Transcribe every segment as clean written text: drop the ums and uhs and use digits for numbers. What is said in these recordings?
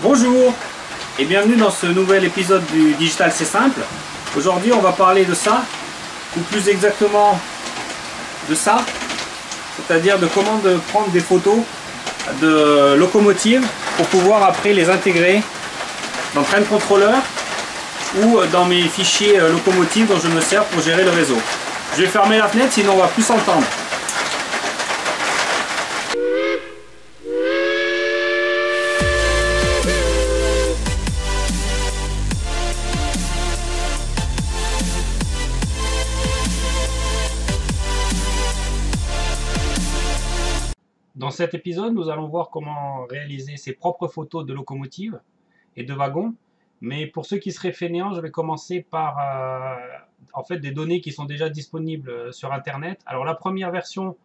Bonjour et bienvenue dans ce nouvel épisode du Digital C'est Simple. Aujourd'hui on va parler de ça, ou plus exactement de ça, c'est-à-dire de comment prendre des photos de locomotives pour pouvoir après les intégrer dans Train Controller ou dans mes fichiers locomotives dont je me sers pour gérer le réseau. Je vais fermer la fenêtre sinon on va plus s'entendre. Dans cet épisode, nous allons voir comment réaliser ses propres photos de locomotives et de wagons. Mais pour ceux qui seraient fainéants, je vais commencer par en fait des données qui sont déjà disponibles sur Internet. Alors la première version,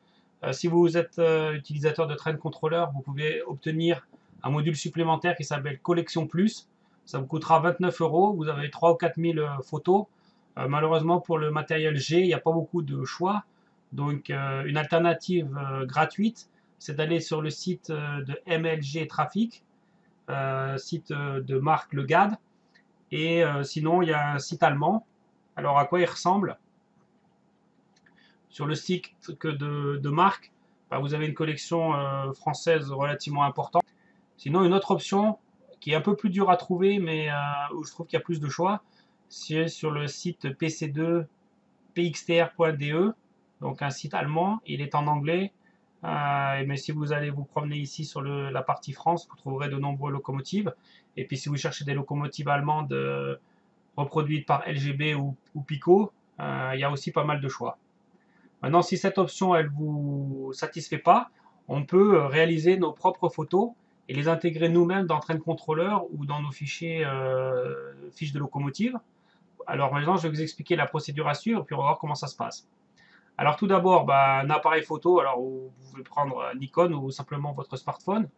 si vous êtes utilisateur de Train Controller, vous pouvez obtenir un module supplémentaire qui s'appelle Collection Plus. Ça vous coûtera 29 €. Vous avez 3 ou 4 000 photos. Malheureusement pour le matériel G, il n'y a pas beaucoup de choix. Donc une alternative gratuite, c'est d'aller sur le site de MLG Trafic, site de Marc Le Gad. Et sinon, il y a un site allemand. Alors, à quoi il ressemble? Sur le site de Marc, vous avez une collection française relativement importante. Sinon, une autre option qui est un peu plus dure à trouver, mais où je trouve qu'il y a plus de choix, c'est sur le site pc2 pxtr.de, donc un site allemand. Il est en anglais. Mais si vous allez vous promener ici sur la partie France, vous trouverez de nombreuses locomotives. Et puis si vous cherchez des locomotives allemandes reproduites par LGB ou Pico, il y a aussi pas mal de choix. Maintenant, si cette option elle vous satisfait pas, on peut réaliser nos propres photos et les intégrer nous-mêmes dans Train Controller ou dans nos fichiers fiches de locomotive. Alors maintenant, je vais vous expliquer la procédure à suivre, puis on va voir comment ça se passe. Alors tout d'abord, un appareil photo, alors vous pouvez prendre Nikon ou simplement votre smartphone.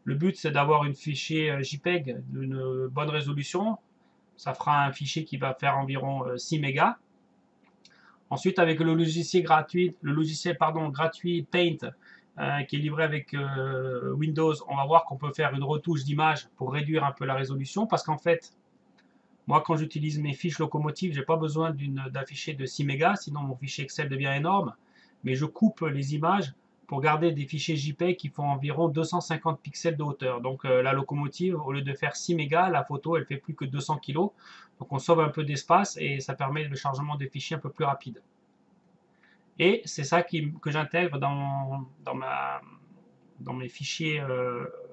Le but c'est d'avoir un fichier JPEG d'une bonne résolution. Ça fera un fichier qui va faire environ 6 mégas. Ensuite, avec le logiciel gratuit Paint qui est livré avec Windows, on va voir qu'on peut faire une retouche d'image pour réduire un peu la résolution, parce qu'en fait, moi, quand j'utilise mes fiches locomotives, je n'ai pas besoin d'un fichier de 6 mégas, sinon mon fichier Excel devient énorme. Mais je coupe les images pour garder des fichiers JPEG qui font environ 250 pixels de hauteur. Donc la locomotive, au lieu de faire 6 mégas, la photo, elle fait plus que 200 kg. Donc on sauve un peu d'espace et ça permet le chargement des fichiers un peu plus rapide. Et c'est ça que j'intègre dans mes fichiers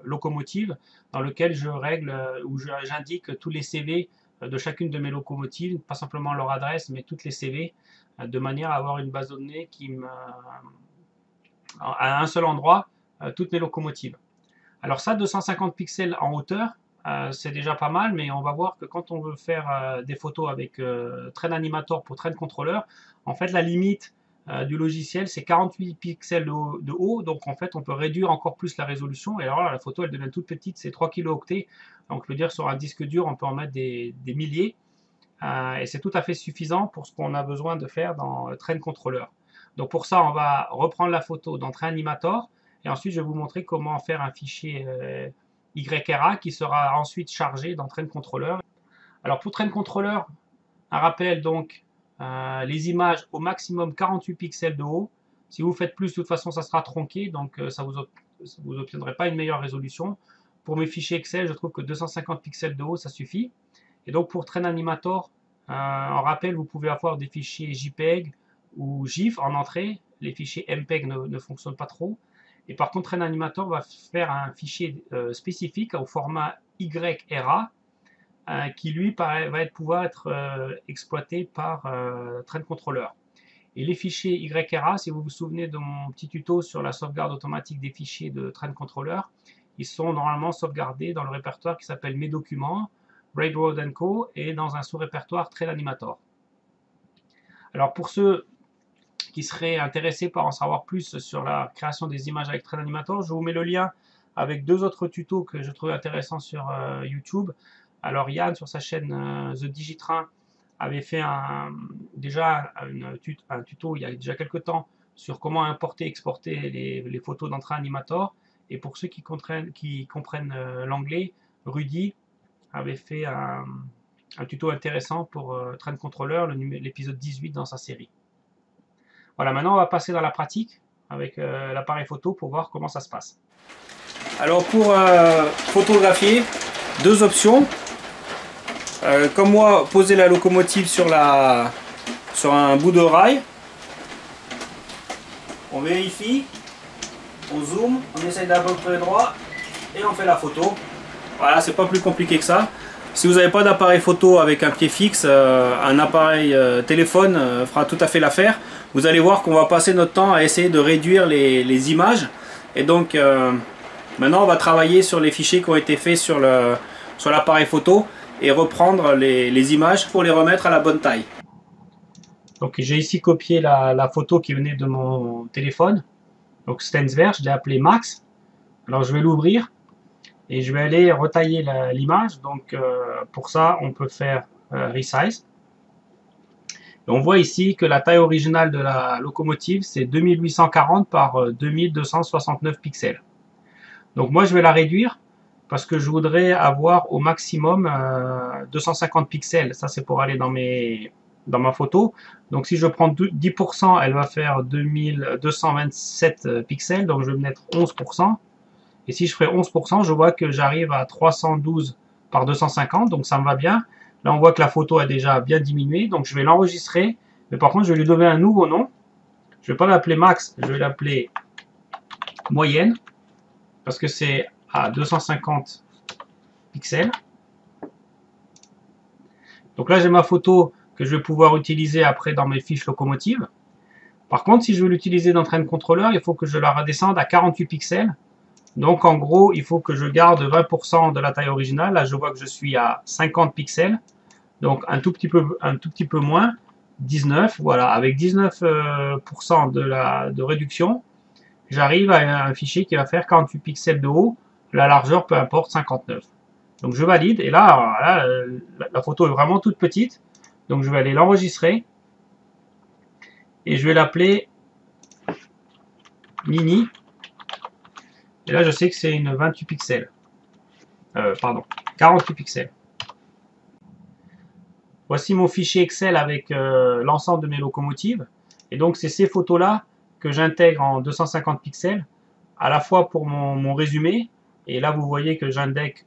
locomotives, dans lequel je règle, où j'indique tous les CV de chacune de mes locomotives, pas simplement leur adresse, mais toutes les CV, de manière à avoir une base de données à un seul endroit, toutes mes locomotives. Alors ça, 250 pixels en hauteur, c'est déjà pas mal, mais on va voir que quand on veut faire des photos avec Train Animator pour Train Controller, en fait la limite du logiciel c'est 48 pixels de haut, donc en fait on peut réduire encore plus la résolution, et alors là, la photo elle devient toute petite, c'est 3 kilooctets, donc je veux dire sur un disque dur on peut en mettre des milliers, et c'est tout à fait suffisant pour ce qu'on a besoin de faire dans Train Controller. Donc pour ça on va reprendre la photo dans Train Animator, et ensuite je vais vous montrer comment faire un fichier YRA qui sera ensuite chargé dans Train Controller. Alors pour Train Controller, un rappel donc, les images au maximum 48 pixels de haut. Si vous faites plus, de toute façon ça sera tronqué, donc vous obtiendrez pas une meilleure résolution. Pour mes fichiers Excel, je trouve que 250 pixels de haut ça suffit. Et donc pour Train Animator, en rappel, vous pouvez avoir des fichiers JPEG ou GIF en entrée. Les fichiers MPEG ne fonctionnent pas trop. Et par contre, Train Animator va faire un fichier spécifique au format YRA qui lui va pouvoir être exploité par Train Controller. Et les fichiers YRA, si vous vous souvenez de mon petit tuto sur la sauvegarde automatique des fichiers de Train Controller, ils sont normalement sauvegardés dans le répertoire qui s'appelle Mes documents, Railroad & Co. et dans un sous-répertoire Train Animator. Alors pour ceux qui seraient intéressés par en savoir plus sur la création des images avec Train Animator, je vous mets le lien avec deux autres tutos que je trouve intéressants sur YouTube. Alors Yann, sur sa chaîne The Digitrain, avait fait déjà un tuto il y a déjà quelques temps sur comment importer et exporter les photos dans Train Animator. Et pour ceux qui comprennent l'anglais, Rudy avait fait un tuto intéressant pour Train Controller, l'épisode 18 dans sa série. Voilà, maintenant on va passer dans la pratique avec l'appareil photo pour voir comment ça se passe. Alors pour photographier, deux options. Comme moi, poser la locomotive sur un bout de rail. On vérifie, on zoome, on essaye d'à peu près droit et on fait la photo. Voilà, c'est pas plus compliqué que ça. Si vous n'avez pas d'appareil photo avec un pied fixe, un appareil téléphone fera tout à fait l'affaire. Vous allez voir qu'on va passer notre temps à essayer de réduire les images. Et donc maintenant on va travailler sur les fichiers qui ont été faits sur l'appareil photo et reprendre les images pour les remettre à la bonne taille. Donc j'ai ici copié la photo qui venait de mon téléphone. Donc Stensverse, je l'ai appelé Max. Alors je vais l'ouvrir et je vais aller retailler l'image. Donc pour ça on peut faire Resize. Et on voit ici que la taille originale de la locomotive c'est 2840 par 2269 pixels. Donc moi je vais la réduire parce que je voudrais avoir au maximum 250 pixels. Ça c'est pour aller dans ma photo. Donc si je prends 10%, elle va faire 2227 pixels. Donc je vais mettre 11%. Et si je ferai 11%, je vois que j'arrive à 312 par 250. Donc ça me va bien. Là on voit que la photo a déjà bien diminué. Donc je vais l'enregistrer. Mais par contre je vais lui donner un nouveau nom. Je ne vais pas l'appeler Max. Je vais l'appeler Moyenne. Parce que c'est à 250 pixels. Donc là j'ai ma photo que je vais pouvoir utiliser après dans mes fiches locomotives. Par contre, si je veux l'utiliser dans Train Controller, il faut que je la redescende à 48 pixels. Donc en gros, il faut que je garde 20% de la taille originale. Là, je vois que je suis à 50 pixels. Donc un tout petit peu moins, 19. Voilà, avec 19% de réduction, j'arrive à un fichier qui va faire 48 pixels de haut. La largeur, peu importe, 59. Donc je valide. Et là, la photo est vraiment toute petite. Donc je vais aller l'enregistrer. Et je vais l'appeler Mini. Et là, je sais que c'est une 28 pixels. Pardon, 48 pixels. Voici mon fichier Excel avec l'ensemble de mes locomotives. Et donc, c'est ces photos-là que j'intègre en 250 pixels, à la fois pour mon résumé. Et là, vous voyez que j'indique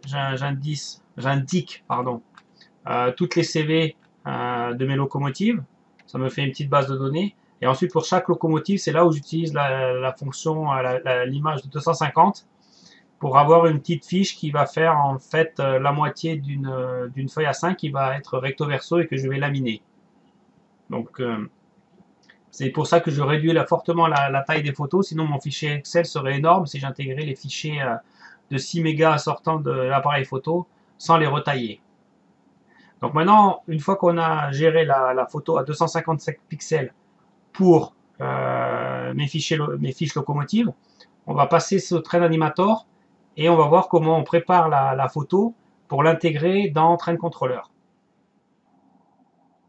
toutes les CV de mes locomotives. Ça me fait une petite base de données. Et ensuite, pour chaque locomotive, c'est là où j'utilise la fonction, l'image de 250 pour avoir une petite fiche qui va faire en fait la moitié d'une feuille A5 qui va être recto verso et que je vais laminer. Donc c'est pour ça que je réduis fortement la taille des photos, sinon mon fichier Excel serait énorme si j'intégrais les fichiers de 6 mégas sortant de l'appareil photo sans les retailler. Donc maintenant, une fois qu'on a géré la photo à 255 pixels pour mes fiches locomotives, on va passer ce Train Animator et on va voir comment on prépare la photo pour l'intégrer dans Train Controller.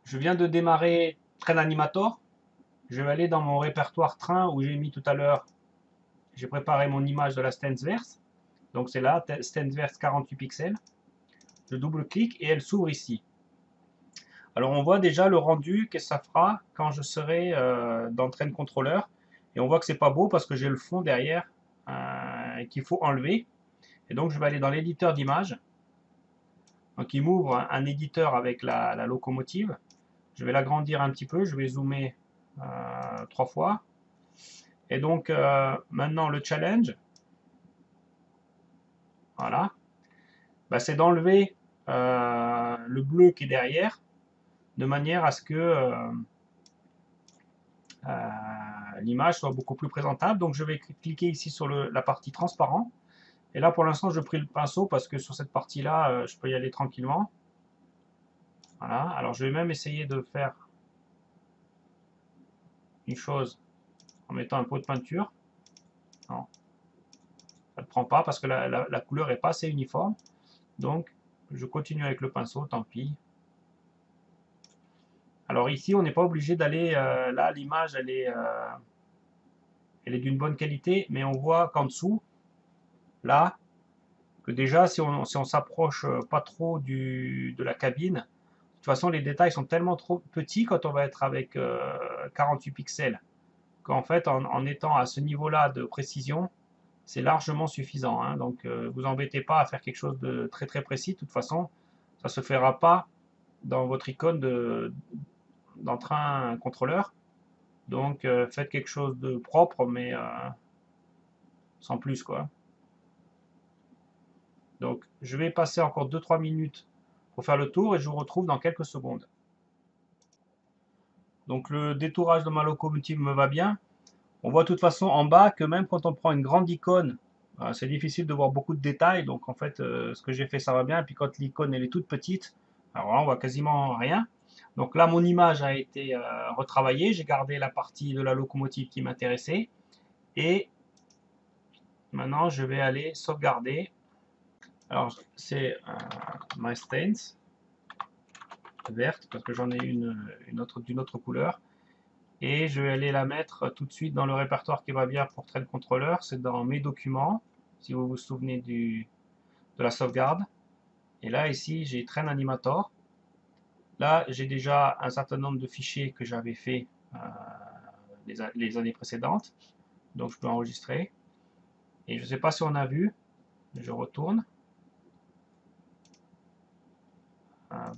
Je viens de démarrer Train Animator. Je vais aller dans mon répertoire train où j'ai mis tout à l'heure, j'ai préparé mon image de la Stensverse. Donc c'est là, Stensverse 48 pixels. Je double-clique et elle s'ouvre ici. Alors on voit déjà le rendu que ça fera quand je serai dans Train Controller. Et on voit que c'est pas beau parce que j'ai le fond derrière qu'il faut enlever. Et donc je vais aller dans l'éditeur d'images. Donc il m'ouvre un éditeur avec la locomotive. Je vais l'agrandir un petit peu, je vais zoomer 3 fois. Et donc maintenant le challenge, voilà, bah, c'est d'enlever le bleu qui est derrière, de manière à ce que l'image soit beaucoup plus présentable. Donc je vais cliquer ici sur la partie transparent. Et là pour l'instant je pris le pinceau parce que sur cette partie là je peux y aller tranquillement. Voilà, alors je vais même essayer de faire une chose en mettant un pot de peinture. Non, ça ne prend pas parce que la couleur n'est pas assez uniforme. Donc je continue avec le pinceau, tant pis. Alors ici on n'est pas obligé d'aller, là l'image elle est d'une bonne qualité, mais on voit qu'en dessous, là, que déjà, si on s'approche pas trop de la cabine, de toute façon, les détails sont tellement trop petits quand on va être avec 48 pixels, qu'en fait, en étant à ce niveau-là de précision, c'est largement suffisant, hein. Donc, vous embêtez pas à faire quelque chose de très très précis. De toute façon, ça se fera pas dans votre icône d'entrain contrôleur. Donc, faites quelque chose de propre, mais sans plus, quoi. Donc, je vais passer encore 2-3 minutes pour faire le tour et je vous retrouve dans quelques secondes. Donc, le détourage de ma locomotive me va bien. On voit de toute façon en bas que même quand on prend une grande icône, c'est difficile de voir beaucoup de détails. Donc, en fait, ce que j'ai fait, ça va bien. Et puis, quand l'icône elle est toute petite, alors là, on voit quasiment rien. Donc là, mon image a été retravaillée. J'ai gardé la partie de la locomotive qui m'intéressait. Et maintenant, je vais aller sauvegarder. Alors, c'est My Stains verte, parce que j'en ai une autre d'une autre couleur. Et je vais aller la mettre tout de suite dans le répertoire qui va bien pour Train Controller. C'est dans Mes documents, si vous vous souvenez de la sauvegarde. Et là, ici, j'ai Train Animator. Là, j'ai déjà un certain nombre de fichiers que j'avais fait les années précédentes. Donc, je peux enregistrer. Et je ne sais pas si on a vu. Je retourne.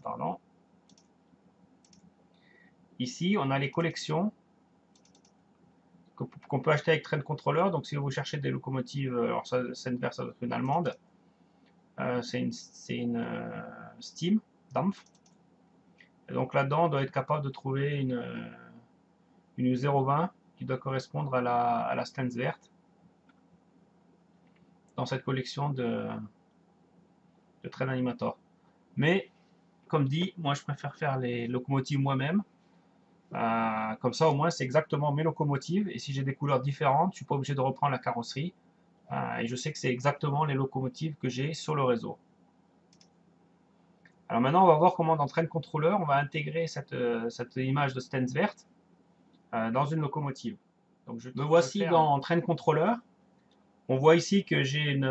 Pardon. Ici, on a les collections qu'on peut acheter avec Train Controller. Donc, si vous cherchez des locomotives, alors ça, c'est une allemande. C'est une Steam, Dampf. Et donc là-dedans, on doit être capable de trouver une 020 qui doit correspondre à la Stance verte dans cette collection de Train Animator. Mais, comme dit, moi je préfère faire les locomotives moi-même. Comme ça, au moins, c'est exactement mes locomotives. Et si j'ai des couleurs différentes, je ne suis pas obligé de reprendre la carrosserie. Et je sais que c'est exactement les locomotives que j'ai sur le réseau. Alors maintenant, on va voir comment dans Train Controller, on va intégrer cette image de Stance verte dans une locomotive. Donc me voici dans Train Controller. On voit ici que j'ai une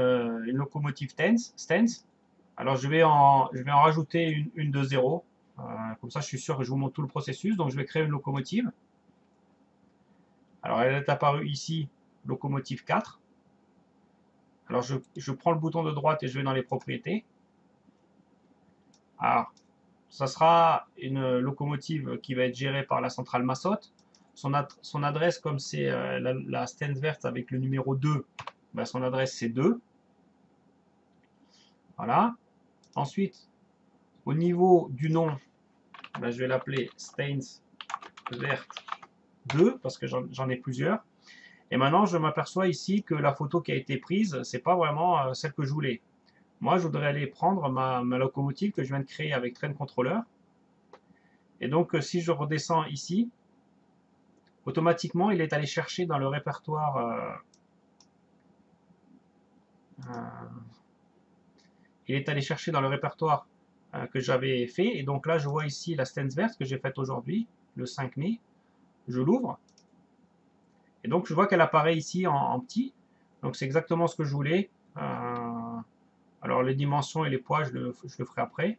locomotive Stance. Alors je vais en rajouter une de 0. Comme ça, je suis sûr que je vous montre tout le processus. Donc je vais créer une locomotive. Alors elle est apparue ici, locomotive 4. Alors je prends le bouton de droite et je vais dans les propriétés. Alors, ça sera une locomotive qui va être gérée par la centrale Massot. Son adresse, comme c'est la Stance verte avec le numéro 2, ben son adresse c'est 2. Voilà. Ensuite, au niveau du nom, ben je vais l'appeler Stance verte 2 parce que j'en ai plusieurs. Et maintenant, je m'aperçois ici que la photo qui a été prise, c'est pas vraiment celle que je voulais. Moi, je voudrais aller prendre ma locomotive que je viens de créer avec Train Controller. Et donc, si je redescends ici, automatiquement, il est allé chercher dans le répertoire. Il est allé chercher dans le répertoire que j'avais fait. Et donc là, je vois ici la Stance verte que j'ai faite aujourd'hui, le 5 mai. Je l'ouvre. Et donc, je vois qu'elle apparaît ici en petit. Donc, c'est exactement ce que je voulais. Alors, les dimensions et les poids, je le ferai après.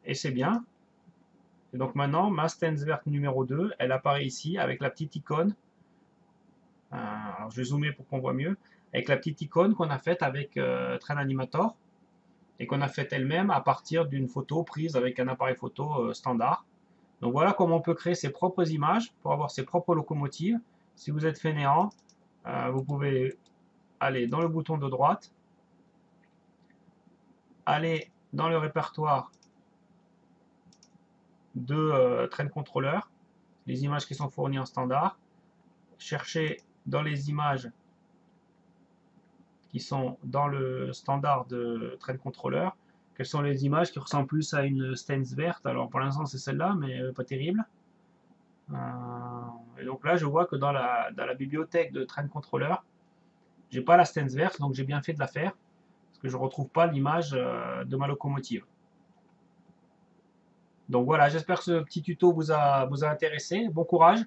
Et c'est bien. Et donc, maintenant, ma Stance verte numéro 2, elle apparaît ici avec la petite icône. Alors, je vais zoomer pour qu'on voit mieux. Avec la petite icône qu'on a faite avec Train Animator. Et qu'on a faite elle-même à partir d'une photo prise avec un appareil photo standard. Donc voilà comment on peut créer ses propres images pour avoir ses propres locomotives. Si vous êtes fainéant, vous pouvez aller dans le bouton de droite, aller dans le répertoire de Train Controller, les images qui sont fournies en standard, chercher dans les images qui sont dans le standard de Train Controller, quelles sont les images qui ressemblent plus à une Stance verte. Alors pour l'instant c'est celle-là, mais pas terrible. Et donc là je vois que dans la bibliothèque de Train Controller, j'ai pas la Stance verte, donc j'ai bien fait de la faire, parce que je ne retrouve pas l'image de ma locomotive. Donc voilà, j'espère que ce petit tuto vous a intéressé. Bon courage!